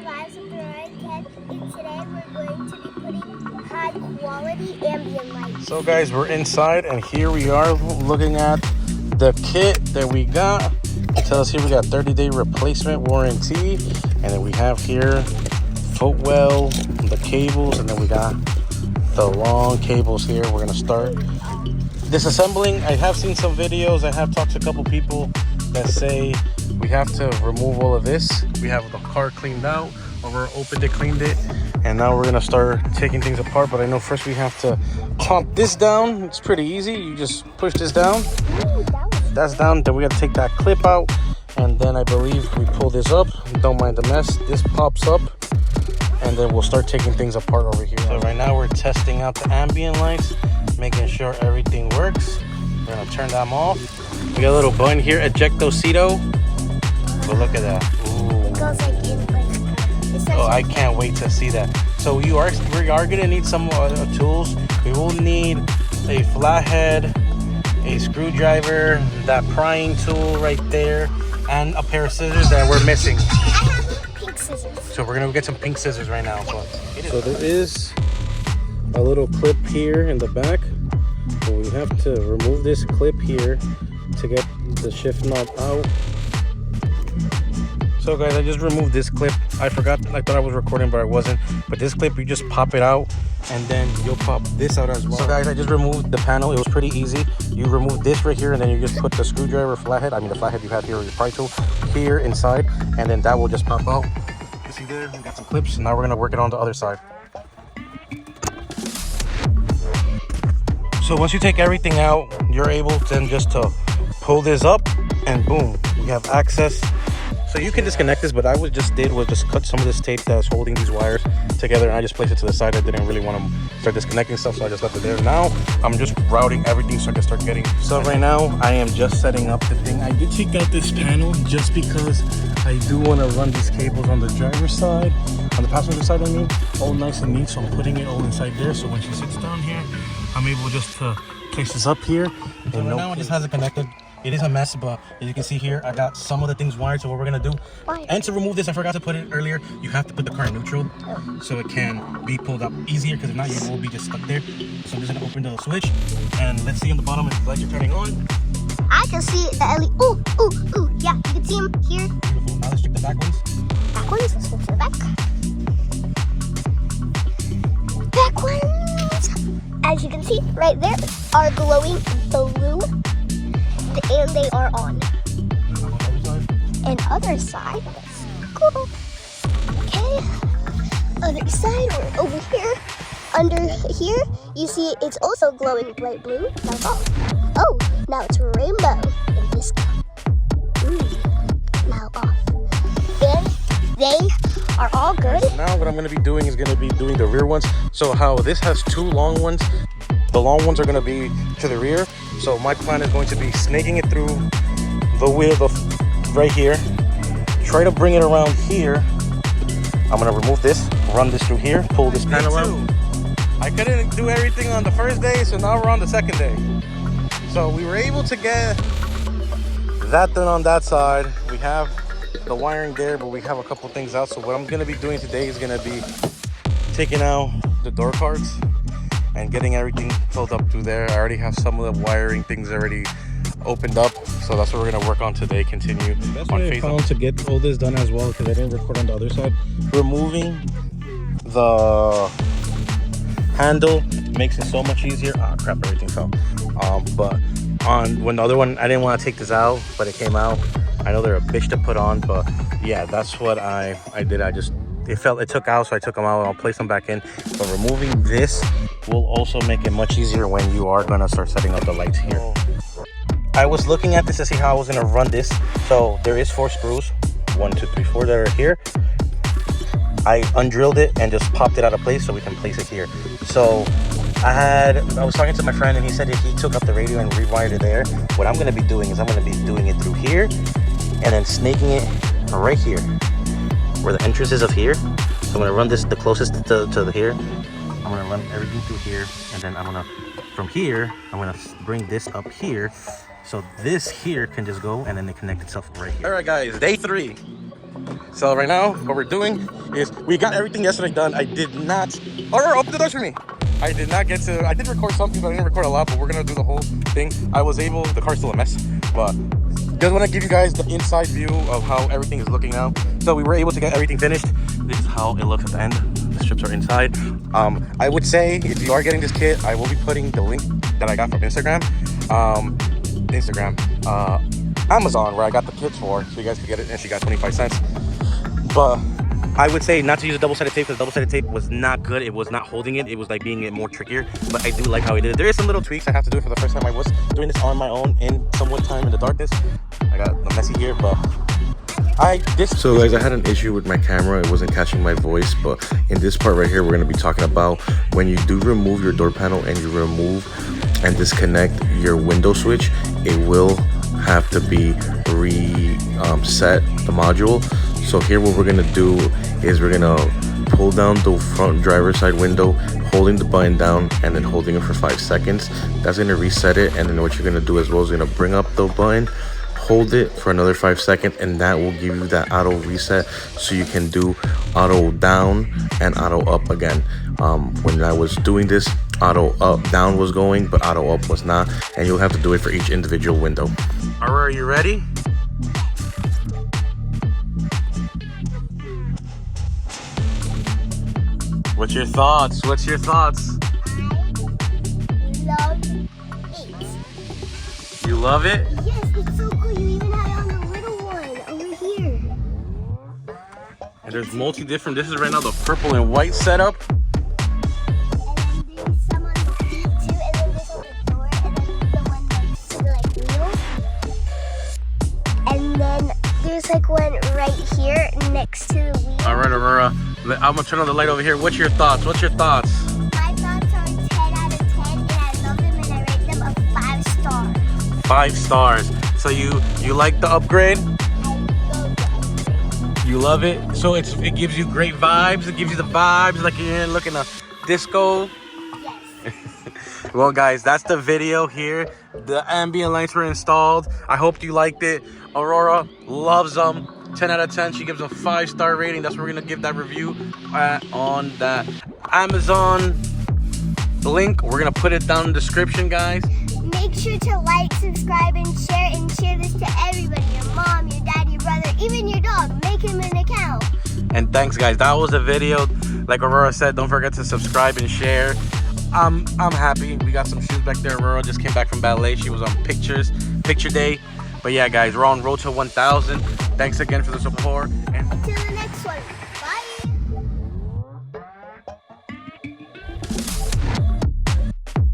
Lives of Aurora and today we're going to be putting high quality ambient lights. So guys, we're inside and here we are looking at the kit that we got. It tells us here we got 30-day replacement warranty, and then we have here footwell, the cables, and then we got the long cables here. We're gonna start disassembling. I have seen some videos. I have talked to a couple people that say we have to remove all of this. We have the car cleaned out, or opened it, cleaned it, and now we're gonna start taking things apart. But I know first we have to pump this down. It's pretty easy. You just push this down. That's down. Then we gotta take that clip out, and then I believe we pull this up. Don't mind the mess. This pops up, and then we'll start taking things apart over here. So right now we're testing out the ambient lights, making sure everything works. We're gonna turn them off. We got a little button here, ejectocito. But look at that. Ooh. It goes like in place. Oh, I can't wait to see that. So we are gonna need some tools. We will need a flathead, a screwdriver, that prying tool right there, and a pair of scissors that we're missing. Pink scissors. So we're gonna get some pink scissors right now. So there is a little clip here in the back. But we have to remove this clip here to get the shift knob out. So guys, I just removed this clip. I forgot, I thought I was recording, but I wasn't. But this clip, you just pop it out, and then you'll pop this out as well. So guys, I just removed the panel. It was pretty easy. You remove this right here, and then you just put the screwdriver, flathead, the flathead you have here, or your pry tool, here inside, and then that will just pop out. You see there, we got some clips. Now we're gonna work it on the other side. So once you take everything out, you're able then just to pull this up, and boom, you have access. So you can disconnect this, but I was just cut some of this tape that's holding these wires together, and I just placed it to the side. I didn't really want to start disconnecting stuff, so I just left it there. Now I'm just routing everything so I can start getting. So right now I am just setting up the thing. I did take out this panel just because I do want to run these cables on the driver's side, on the passenger side, I mean, all nice and neat. So I'm putting it all inside there. So when she sits down here, I'm able just to place this up here. So right now it just has it connected. It is a mess, but as you can see here, I got some of the things wired. So what we're gonna do, and to remove this, I forgot to put it earlier, you have to put the car in neutral so it can be pulled up easier, because if not, you will be just stuck there. So I'm just gonna open the switch, and let's see on the bottom if the lights are turning on. I can see the LED. Ooh, yeah, you can see them here. Beautiful. Now let's check the back ones. Back ones, let's go to the back. Back ones, as you can see right there, are glowing blue. And they are on. And other side, cool. Okay, other side, we're over here. Under here, you see it's also glowing bright blue. Now it's off. Oh, now it's rainbow and disco. Now off. And they are all good. So now what I'm going to be doing is going to be doing the rear ones. So how this has two long ones, the long ones are going to be to the rear. So my plan is going to be snaking it through the wheel right here. Try to bring it around here. I'm going to remove this, run this through here, pull this panel out. I couldn't do everything on the first day, so now we're on the second day. So we were able to get that done on that side. We have the wiring there, but we have a couple things out. So what I'm going to be doing today is going to be taking out the door cards and getting everything filled up through there. I already have some of the wiring things already opened up, so that's what we're gonna work on today. Continue That's on what I found to get all this done as well, because I didn't record on the other side. Removing the handle makes it so much easier. Ah, crap, everything fell. But on when the other one, I didn't want to take this out, but it came out. I know they're a bitch to put on, but yeah, that's what I did. It took out, so I took them out. I'll place them back in. But removing this will also make it much easier when you are gonna start setting up the lights here. I was looking at this to see how I was gonna run this. So there is 4 screws, 1, 2, 3, 4 that are here. I undrilled it and just popped it out of place so we can place it here. So I was talking to my friend, and he said that he took up the radio and rewired it there. What I'm gonna be doing is I'm gonna be doing it through here and then snaking it right here, where the entrance is of here. So I'm gonna run this the closest to the here. I'm gonna run everything through here, and then from here, I'm gonna bring this up here. So this here can just go, and then it connect itself right here. All right guys, day 3. So right now, what we're doing is we got everything yesterday done. I did not. Aurora, open the doors for me. I did not get to. I did record something, but I didn't record a lot. But we're gonna do the whole thing. I was able. The car's still a mess, but just want to give you guys the inside view of how everything is looking now. So we were able to get everything finished. This is how it looks at the end. The strips are inside. I would say if you are getting this kit, I will be putting the link that I got from Amazon, where I got the kits for, so you guys could get it, and she got 25 cents. But I would say not to use a double-sided tape, because double-sided tape was not good. It was not holding it. It was like being it more trickier. But I do like how he did it. There is some little tweaks I have to do it for the first time. I was doing this on my own in somewhat time in the darkness. I got the messy here, but So guys, I had an issue with my camera. It wasn't catching my voice, but in this part right here, we're going to be talking about when you do remove your door panel and you remove and disconnect your window switch, it will have to be reset the module. So here what we're going to do is we're going to pull down the front driver's side window, holding the button down and then holding it for 5 seconds. That's going to reset it. And then what you're going to do as well is going to bring up the button, hold it for another 5 seconds, and that will give you that auto reset, so you can do auto down and auto up again. When I was doing this, auto up down was going, but auto up was not, and you'll have to do it for each individual window. Aurora, are you ready? What's your thoughts? What's your thoughts? I love it. You love it? Yes, it's so cool. You even had it on the little one over here. And there's multi-different. This is right now the purple and white setup. And then there's some on the feet too, and then there's on the door, and then the one next to the wheel. And then there's like one right here next to the wheel. All right, Aurora. I'm gonna turn on the light over here. What's your thoughts? What's your thoughts? My thoughts are 10 out of 10, and I love them, and I rate them a 5 stars. 5 stars. So you like the upgrade? I love the upgrade. You love it? So it gives you great vibes. It gives you the vibes like you're looking at disco. Yes. Well, guys, that's the video here. The ambient lights were installed. I hope you liked it. Aurora loves them. 10 out of 10. She gives a 5-star rating. That's where we're gonna give that review on that Amazon link. We're gonna put it down in the description, guys. Make sure to like, subscribe, and share this to everybody. Your mom, your dad, your brother, even your dog. Make him an account. And thanks, guys. That was a video. Like Aurora said, don't forget to subscribe and share. I'm happy. We got some shoes back there. Aurora just came back from ballet. She was on picture day. But yeah, guys, we're on road to 1,000. Thanks again for the support. And Until the next